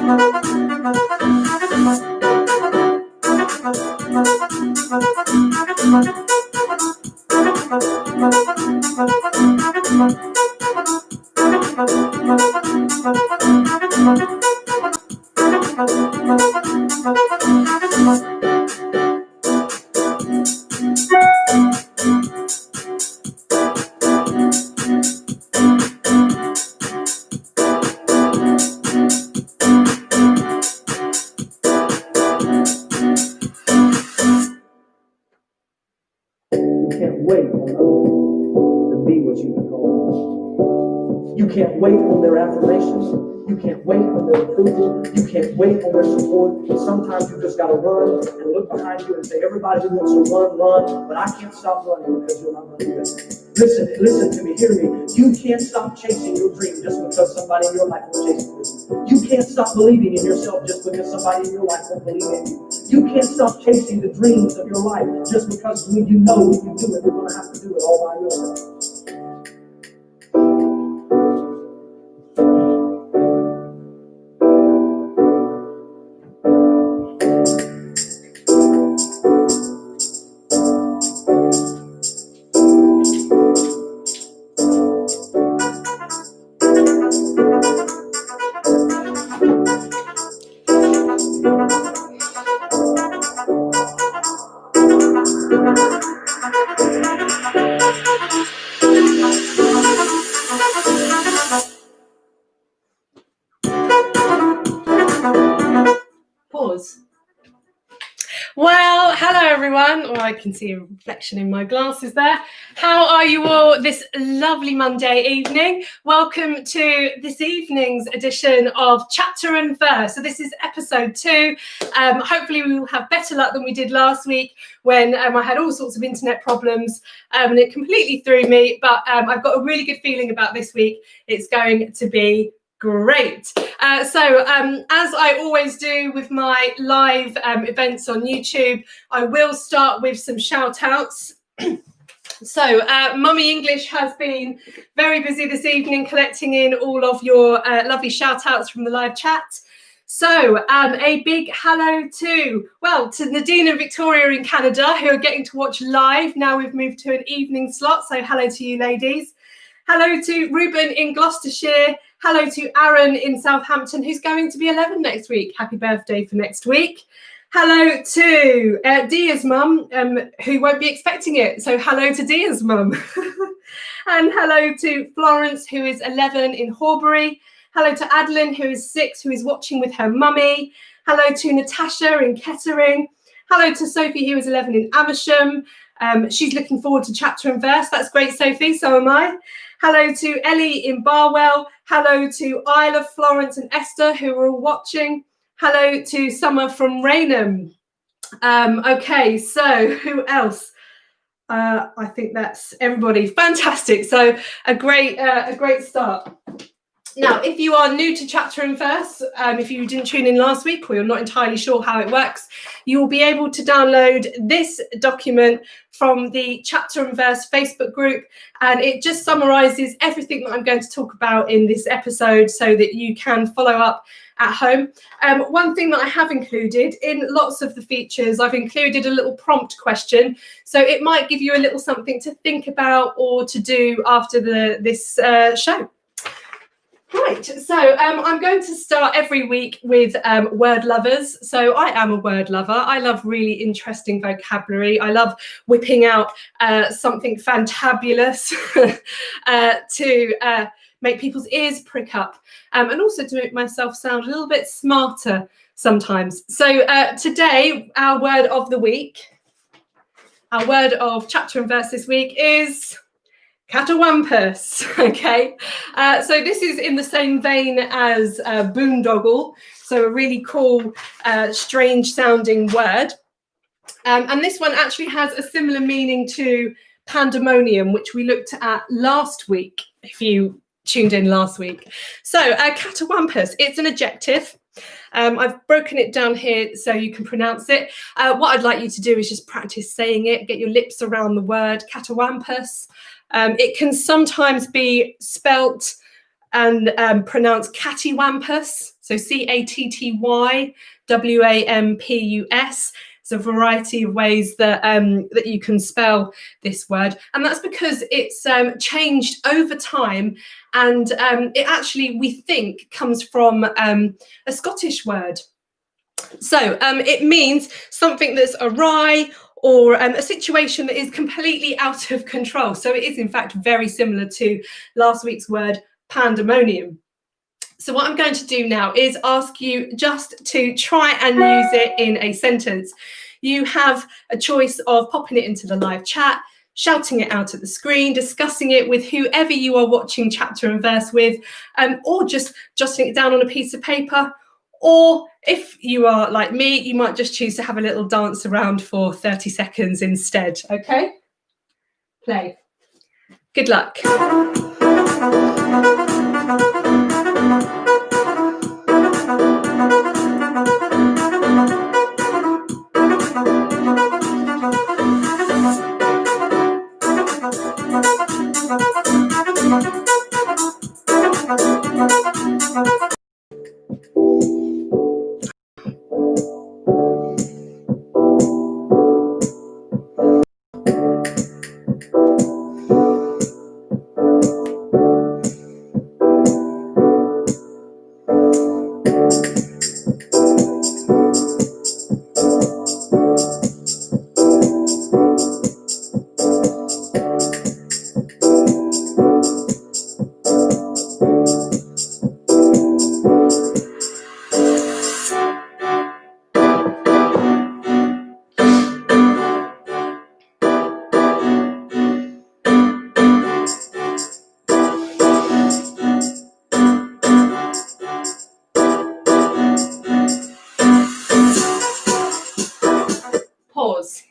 You can't wait on their affirmation. You can't wait on their approval. You can't wait on their support. Sometimes you just gotta run and look behind you and say, everybody who wants to run, but I can't stop running because you're not running with me. Listen to me, hear me. You can't stop chasing your dream just because somebody in your life will chase it with you. You can't stop believing in yourself just because somebody in your life won't believe in you. You can't stop chasing the dreams of your life just because when you know when you do it, you're gonna have to do it all by yourself. Pause. Well, hello everyone. Oh, I can see a reflection in my glasses there. How are you all this lovely Monday evening? Welcome to this evening's edition of Chapter and Verse. So this is episode 2. Hopefully we will have better luck than we did last week when I had all sorts of internet problems and it completely threw me. But I've got a really good feeling about this week. It's going to be great. As I always do with my live events on YouTube, I will start with some shout outs. So Mummy English has been very busy this evening collecting in all of your lovely shout outs from the live chat. So a big hello to Nadine and Victoria in Canada who are getting to watch live. Now we've moved to an evening slot. So hello to you ladies. Hello to Ruben in Gloucestershire. Hello to Aaron in Southampton, who's going to be 11 next week. Happy birthday for next week. Hello to Dia's mum, who won't be expecting it. So hello to Dia's mum. And hello to Florence, who is 11 in Horbury. Hello to Adeline, who is 6, who is watching with her mummy. Hello to Natasha in Kettering. Hello to Sophie, who is 11 in Amersham. She's looking forward to Chapter and Verse. That's great, Sophie. So am I. Hello to Ellie in Barwell. Hello to Isla, Florence and Esther, who are all watching. Hello to Summer from Raynham. Okay, so who else? I think that's everybody. Fantastic. So a great start. Now, if you are new to Chapter and Verse, if you didn't tune in last week or you're not entirely sure how it works, you will be able to download this document from the Chapter and Verse Facebook group, and it just summarises everything that I'm going to talk about in this episode so that you can follow up at home. One thing that I have included in lots of the features, I've included a little prompt question, so it might give you a little something to think about or to do after this show. Right, so I'm going to start every week with word lovers. So I am a word lover. I love really interesting vocabulary. I love whipping out something fantabulous to make people's ears prick up and also to make myself sound a little bit smarter sometimes. So today, our word of the week, our word of Chapter and Verse this week is Catawampus. Okay, so this is in the same vein as boondoggle, so a really cool, strange sounding word. And this one actually has a similar meaning to pandemonium, which we looked at last week, if you tuned in last week. So Catawampus, it's an adjective. I've broken it down here so you can pronounce it. What I'd like you to do is just practice saying it, get your lips around the word Catawampus. It can sometimes be spelt and pronounced Catawampus. So So Cattywwampus. It's a variety of ways that that you can spell this word, and that's because it's changed over time, and it actually, we think, comes from a Scottish word. So it means something that's awry, or a situation that is completely out of control. So it is in fact very similar to last week's word pandemonium. So what I'm going to do now is ask you just to try and use it in a sentence. You have a choice of popping it into the live chat, shouting it out at the screen, discussing it with whoever you are watching chapter and verse with, or just jotting it down on a piece of paper. Or if you are like me, you might just choose to have a little dance around for 30 seconds instead. Okay? Play. Good luck. Pause.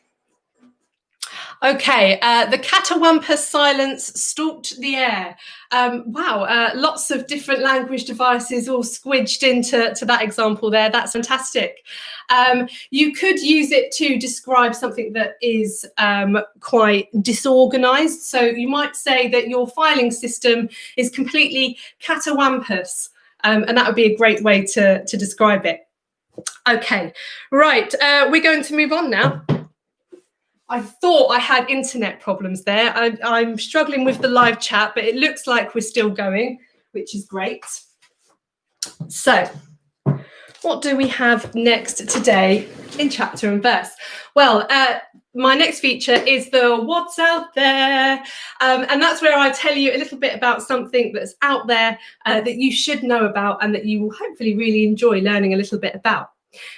Okay, the Catawampus silence stalked the air. Wow, lots of different language devices all squidged into that example there. That's fantastic. You could use it to describe something that is quite disorganized. So you might say that your filing system is completely catawampus, and that would be a great way to describe it. Okay, right, we're going to move on now. I thought I had internet problems there. I'm struggling with the live chat, but it looks like we're still going, which is great. So, what do we have next today in chapter and verse? Well, my next feature is the What's Out There. And that's where I tell you a little bit about something that's out there that you should know about and that you will hopefully really enjoy learning a little bit about.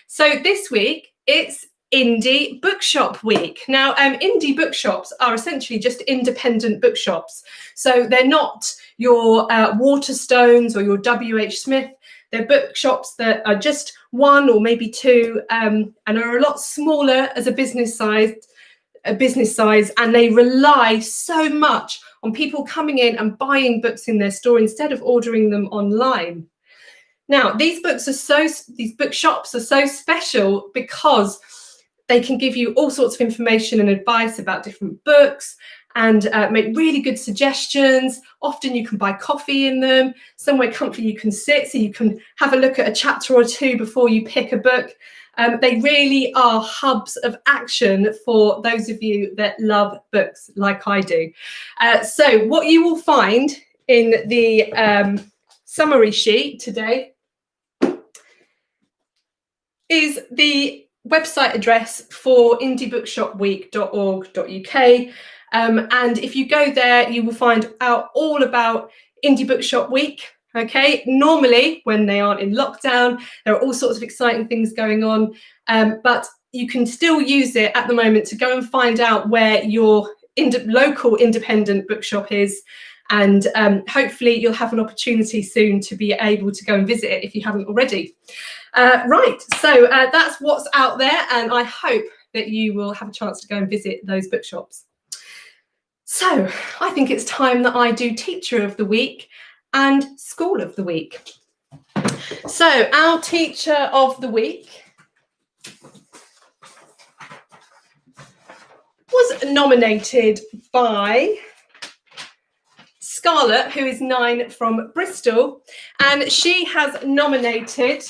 So this week, it's Indie Bookshop Week. Now, indie bookshops are essentially just independent bookshops. So they're not your Waterstones or your W.H. Smith. They're bookshops that are just one or maybe two, and are a lot smaller as a business size, and they rely so much on people coming in and buying books in their store instead of ordering them online. Now, these bookshops are so special because they can give you all sorts of information and advice about different books and make really good suggestions. Often you can buy coffee in them, somewhere comfy you can sit so you can have a look at a chapter or two before you pick a book. They really are hubs of action for those of you that love books like I do. So what you will find in the summary sheet today is the website address for indiebookshopweek.org.uk. And if you go there, you will find out all about Indie Bookshop Week. Okay, normally when they aren't in lockdown, there are all sorts of exciting things going on, but you can still use it at the moment to go and find out where your local independent bookshop is. And hopefully you'll have an opportunity soon to be able to go and visit it if you haven't already. Right, so that's what's out there, and I hope that you will have a chance to go and visit those bookshops. So I think it's time that I do Teacher of the Week and School of the Week. So our Teacher of the Week was nominated by Scarlett, who is 9 from Bristol, and she has nominated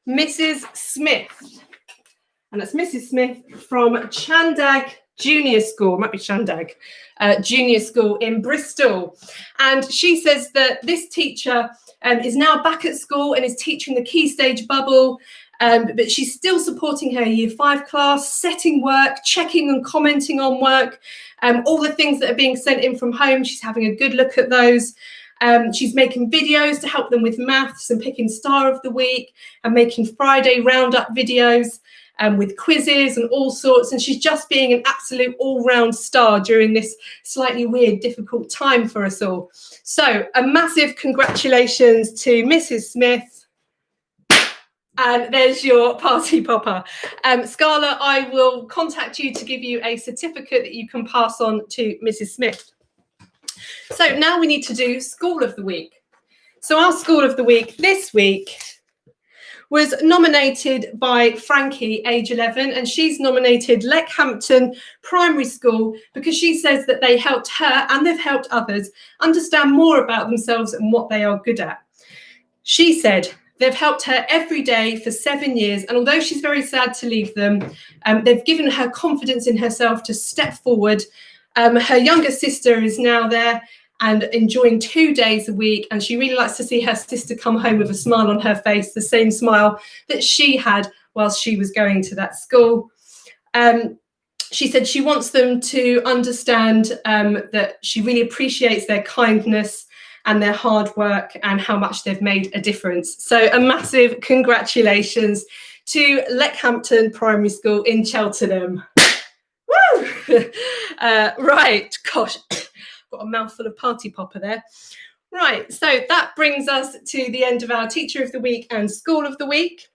Mrs. Smith. And that's Mrs. Smith from Chandag Junior School, might be Chandag, Junior School in Bristol. And she says that this teacher is now back at school and is teaching the Key Stage Bubble, but she's still supporting her Year 5 class, setting work, checking and commenting on work, all the things that are being sent in from home. She's having a good look at those. She's making videos to help them with maths and picking Star of the Week and making Friday roundup videos with quizzes and all sorts. And she's just being an absolute all-round star during this slightly weird, difficult time for us all. So a massive congratulations to Mrs. Smith. And there's your party popper. Scarlett, I will contact you to give you a certificate that you can pass on to Mrs. Smith. So now we need to do School of the Week. So our School of the Week this week was nominated by Frankie, age 11, and she's nominated Leckhampton Primary School because she says that they helped her and they've helped others understand more about themselves and what they are good at. She said they've helped her every day for 7 years, and although she's very sad to leave them, they've given her confidence in herself to step forward. Her younger sister is now there and enjoying 2 days a week, and she really likes to see her sister come home with a smile on her face, the same smile that she had whilst she was going to that school. She said she wants them to understand that she really appreciates their kindness and their hard work and how much they've made a difference. So a massive congratulations to Leckhampton Primary School in Cheltenham. Woo! Right, gosh, got a mouthful of party popper there. Right, so that brings us to the end of our Teacher of the Week and School of the Week.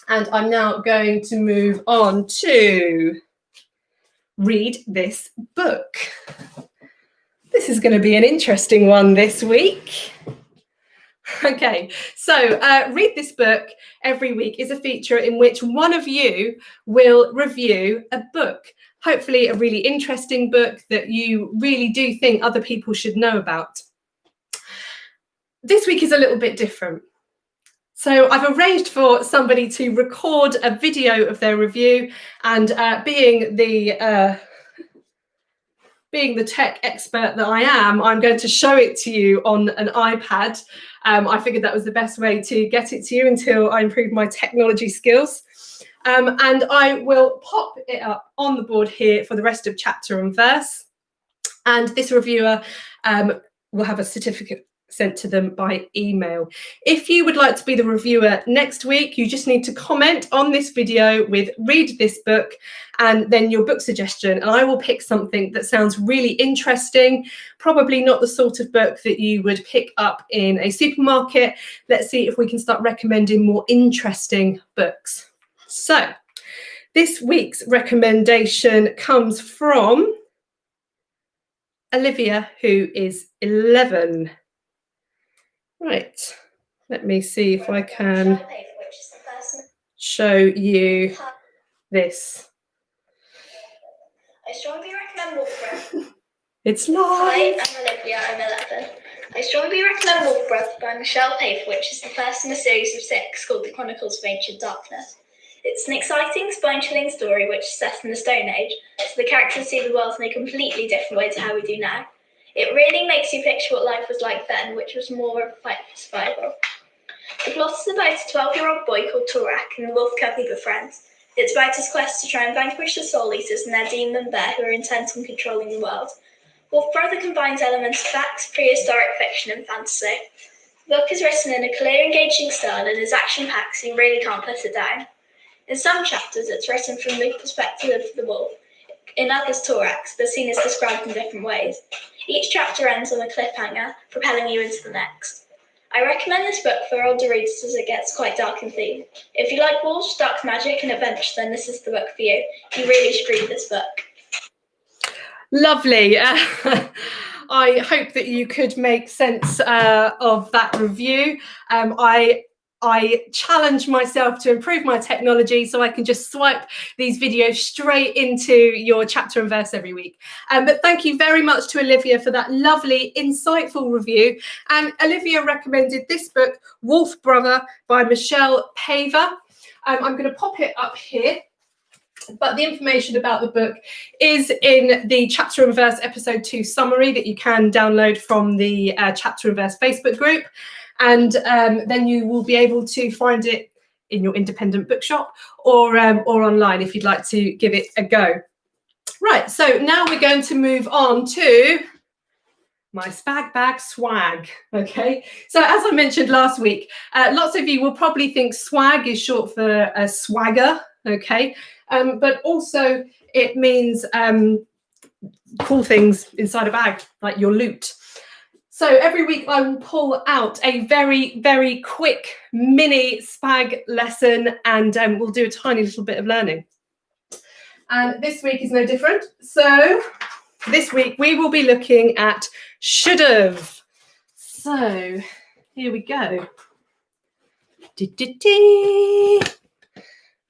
And I'm now going to move on to read this book. This is going to be an interesting one this week. Okay, so Read This Book every week is a feature in which one of you will review a book, hopefully a really interesting book that you really do think other people should know about. This week is a little bit different. So I've arranged for somebody to record a video of their review, and being the tech expert that I am, I'm going to show it to you on an iPad. I figured that was the best way to get it to you until I improve my technology skills. And I will pop it up on the board here for the rest of chapter and verse. And this reviewer will have a certificate sent to them by email. If you would like to be the reviewer next week, you just need to comment on this video with "Read This Book" and then your book suggestion, and I will pick something that sounds really interesting, probably not the sort of book that you would pick up in a supermarket. Let's see if we can start recommending more interesting books. So this week's recommendation comes from Olivia, who is 11. Right, let me see if I can show you this. I strongly recommend Wolf Breath. It's live. Hi, I'm Olivia, I'm 11. I strongly recommend Wolf Breath by Michelle Pfeiffer, which is the first in a series of 6 called The Chronicles of Ancient Darkness. It's an exciting, spine-chilling story which is set in the Stone Age, so the characters see the world in a completely different way to how we do now. It really makes you picture what life was like then, which was more of a fight for survival. The plot is about a 12-year-old boy called Torak and the wolf company befriends. It's about his quest to try and vanquish the Soul Eaters and their demon bear who are intent on controlling the world. Wolf Brother combines elements of facts, prehistoric fiction and fantasy. The book is written in a clear, engaging style and is action-packed, so you really can't put it down. In some chapters, it's written from the perspective of the wolf. In others, Torax, the scene is described in different ways. Each chapter ends on a cliffhanger, propelling you into the next. I recommend this book for older readers as it gets quite dark and themed. If you like wolves, dark magic and adventure, then this is the book for you. You really should read this book. Lovely. I hope that you could make sense of that review. I I challenge myself to improve my technology so I can just swipe these videos straight into your chapter and verse every week. But thank you very much to Olivia for that lovely, insightful review. And Olivia recommended this book, Wolf Brother by Michelle Paver. I'm going to pop it up here. But the information about the book is in the Chapter and Verse episode 2 summary that you can download from the Chapter and Verse Facebook group. And then you will be able to find it in your independent bookshop or online if you'd like to give it a go. Right, so now we're going to move on to my Spag Bag swag. Okay, so as I mentioned last week, lots of you will probably think swag is short for a swagger. Okay, but also it means cool things inside a bag, like your loot. So every week I will pull out a very, very quick mini spag lesson, and we'll do a tiny little bit of learning. And this week is no different. So this week we will be looking at should've. So here we go.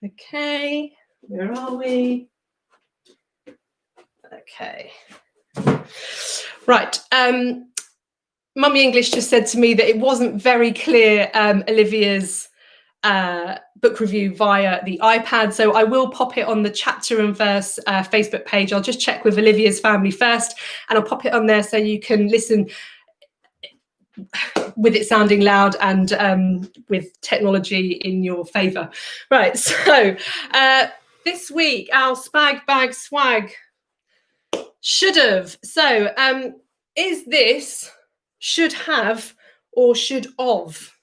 Okay, where are we? Okay. Right. Mummy English just said to me that it wasn't very clear, Olivia's book review via the iPad, so I will pop it on the Chapter and Verse Facebook page. I'll just check with Olivia's family first, and I'll pop it on there so you can listen with it sounding loud and with technology in your favour. Right, so this week, our Spag Bag swag, should've. So is this should have or should of?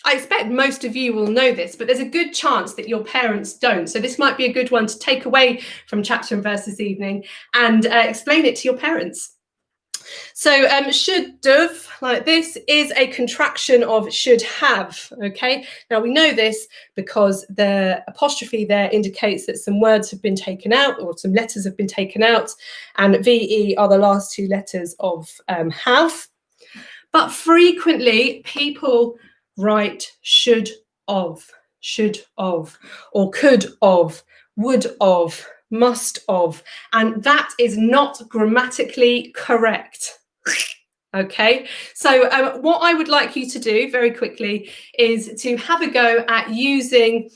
I expect most of you will know this, but there's a good chance that your parents don't. So this might be a good one to take away from Chapter and Verse this evening and explain it to your parents. So should've, like this, is a contraction of should have. Okay, now we know this because the apostrophe there indicates that some words have been taken out or some letters have been taken out, and VE are the last two letters of have. But frequently people write should of, or could of, would of, must of, and that is not grammatically correct. Okay, so what I would like you to do very quickly is to have a go at using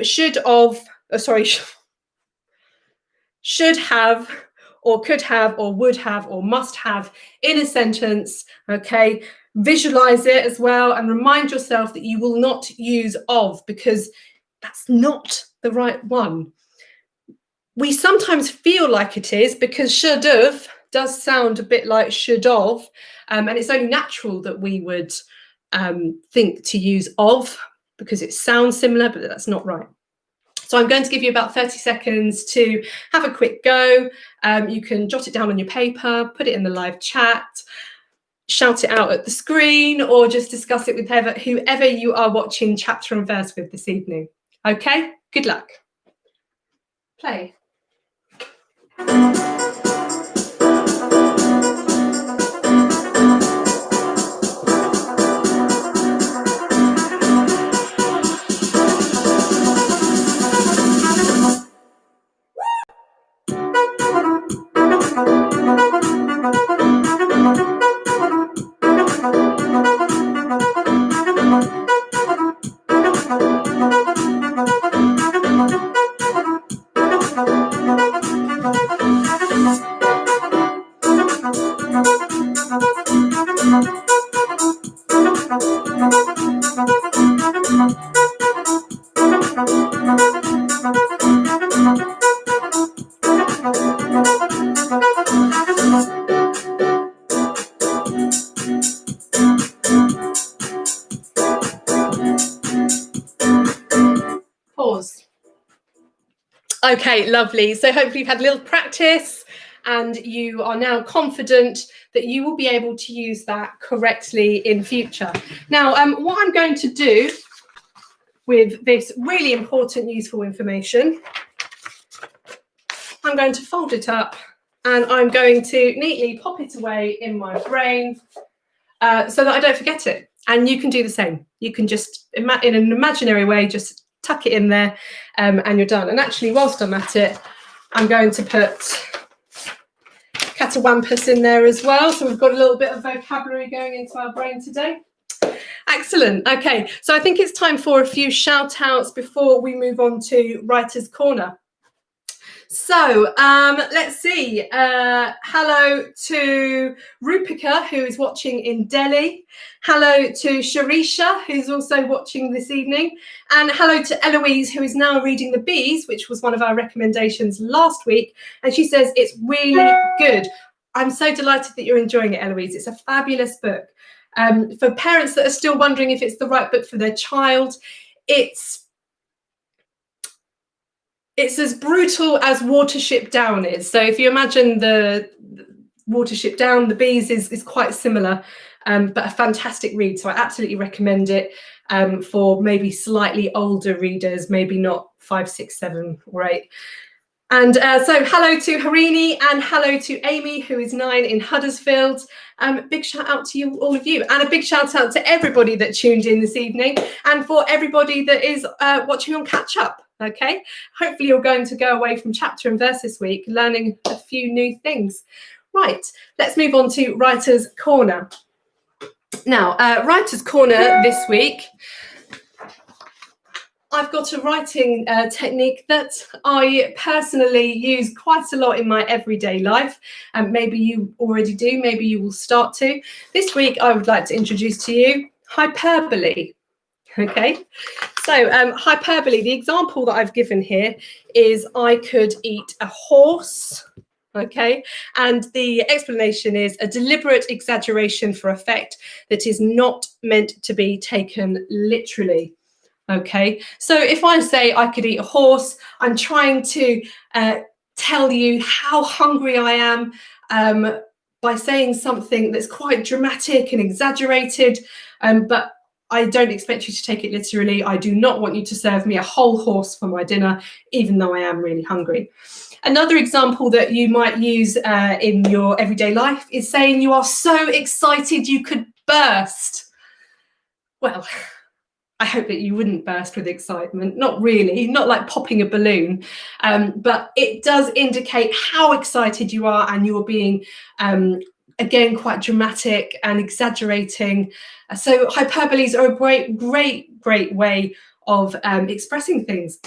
should have or could have or would have or must have in a sentence. Okay, visualize it as well and remind yourself that you will not use of, because that's not the right one. We sometimes feel like it is because should've does sound a bit like should've, and it's only natural that we would think to use of because it sounds similar, but that's not right. So I'm going to give you about 30 seconds to have a quick go. You can jot it down on your paper, put it in the live chat, shout it out at the screen, or just discuss it with whoever you are watching Chapter and Verse with this evening. Okay, good luck. Play. Pause. Okay, lovely. So hopefully you've had a little practice and you are now confident that you will be able to use that correctly in future. Now, what I'm going to do with this really important, useful information, I'm going to fold it up and I'm going to neatly pop it away in my brain so that I don't forget it. And you can do the same. You can just, in an imaginary way, just tuck it in there and you're done. And actually, whilst I'm at it, I'm going to put Catawampus in there as well. So we've got a little bit of vocabulary going into our brain today. Excellent. Okay, so I think it's time for a few shout outs before we move on to Writer's Corner. So let's see. Hello to Rupika, who is watching in Delhi. Hello to Sharisha, who's also watching this evening. And hello to Eloise, who is now reading The Bees, which was one of our recommendations last week. And she says it's really good. I'm so delighted that you're enjoying it, Eloise. It's a fabulous book. For parents that are still wondering if it's the right book for their child, it's as brutal as Watership Down is. So if you imagine the Watership Down, The Bees is quite similar, but a fantastic read. So I absolutely recommend it for maybe slightly older readers, maybe not 5, 6, 7 or 8. And so hello to Harini and hello to Amy, who is 9 in Huddersfield. Big shout out to you, all of you, and a big shout out to everybody that tuned in this evening and for everybody that is watching on catch up. Okay, hopefully you're going to go away from chapter and verse this week learning a few new things. Right, let's move on to Writer's Corner. Now, Writer's Corner this week, I've got a writing technique that I personally use quite a lot in my everyday life. And maybe you already do, maybe you will start to. This week, I would like to introduce to you hyperbole. Okay, so hyperbole, the example that I've given here is I could eat a horse. Okay, and the explanation is a deliberate exaggeration for effect that is not meant to be taken literally. Okay, so if I say I could eat a horse, I'm trying to tell you how hungry I am by saying something that's quite dramatic and exaggerated, but I don't expect you to take it literally. I do not want you to serve me a whole horse for my dinner, even though I am really hungry. Another example that you might use in your everyday life is saying you are so excited you could burst. Well, I hope that you wouldn't burst with excitement. Not really, not like popping a balloon, but it does indicate how excited you are and you're being, again, quite dramatic and exaggerating. So hyperboles are a great way of expressing things.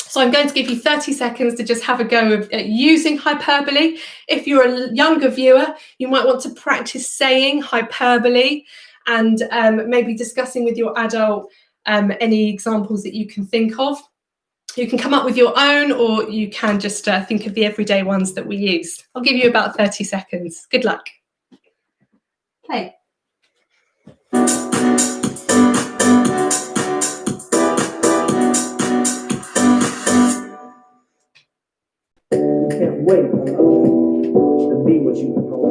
So I'm going to give you 30 seconds to just have a go at using hyperbole. If you're a younger viewer, you might want to practice saying hyperbole and maybe discussing with your adult any examples that you can think of. You can come up with your own, or you can just think of the everyday ones that we use. I'll give you about 30 seconds. Good luck. Play. You can't wait on others to be what you become.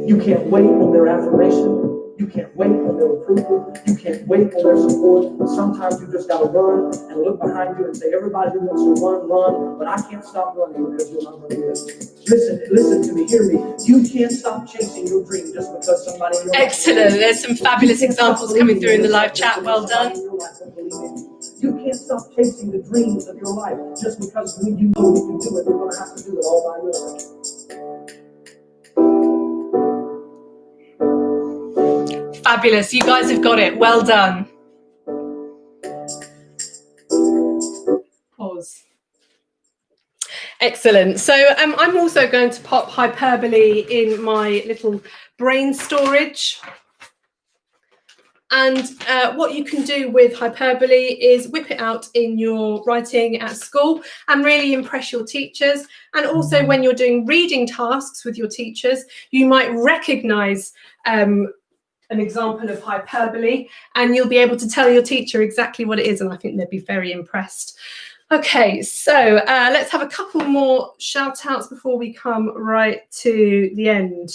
You can't wait on their affirmation. You can't wait on their approval. You can't wait on their support. Sometimes you just gotta run and look behind you and say, everybody who wants to run, but I can't stop running because you're not running with me. Listen to me, hear me. You can't stop chasing your dream just because somebody in your life. Excellent. There's some fabulous examples coming through in the live chat. Well done. You can't stop chasing the dreams of your life just because when you know you can do it, you're gonna have to do it all by yourself. Fabulous. You guys have got it. Well done. Pause. Excellent. So I'm also going to pop hyperbole in my little brain storage. And what you can do with hyperbole is whip it out in your writing at school and really impress your teachers. And also when you're doing reading tasks with your teachers, you might recognise an example of hyperbole and you'll be able to tell your teacher exactly what it is, and I think they'd be very impressed. Okay, so let's have a couple more shout outs before we come right to the end.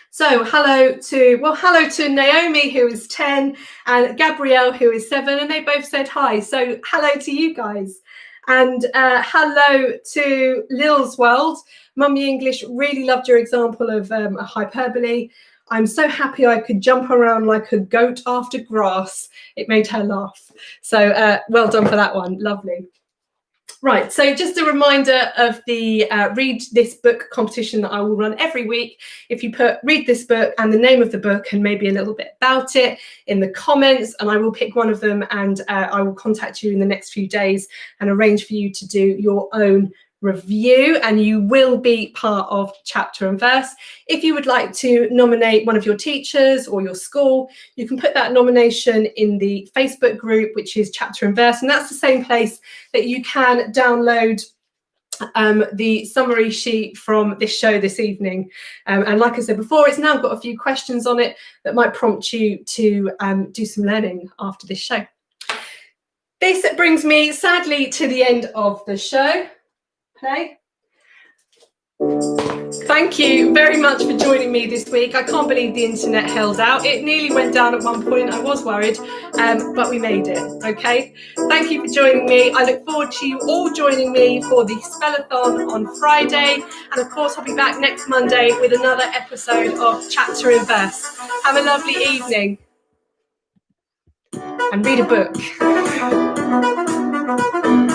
So hello to Naomi, who is 10, and Gabrielle, who is 7, and they both said hi. So hello to you guys. And hello to Lil's World. Mummy English really loved your example of a hyperbole. I'm so happy I could jump around like a goat after grass. It made her laugh. So well done for that one. Lovely. Right, so just a reminder of the read this book competition that I will run every week. If you put read this book and the name of the book and maybe a little bit about it in the comments, and I will pick one of them, and I will contact you in the next few days and arrange for you to do your own review, and you will be part of Chapter and Verse. If you would like to nominate one of your teachers or your school, you can put that nomination in the Facebook group, which is Chapter and Verse, and that's the same place that you can download the summary sheet from this show this evening. And like I said before, it's now got a few questions on it that might prompt you to do some learning after this show. This brings me sadly to the end of the show. Okay. Thank you very much for joining me this week. I can't believe the internet held out. It nearly went down at one point. I was worried, but we made it. Okay. Thank you for joining me. I look forward to you all joining me for the Spellathon on Friday. And of course, I'll be back next Monday with another episode of Chapter and Verse. Have a lovely evening and read a book.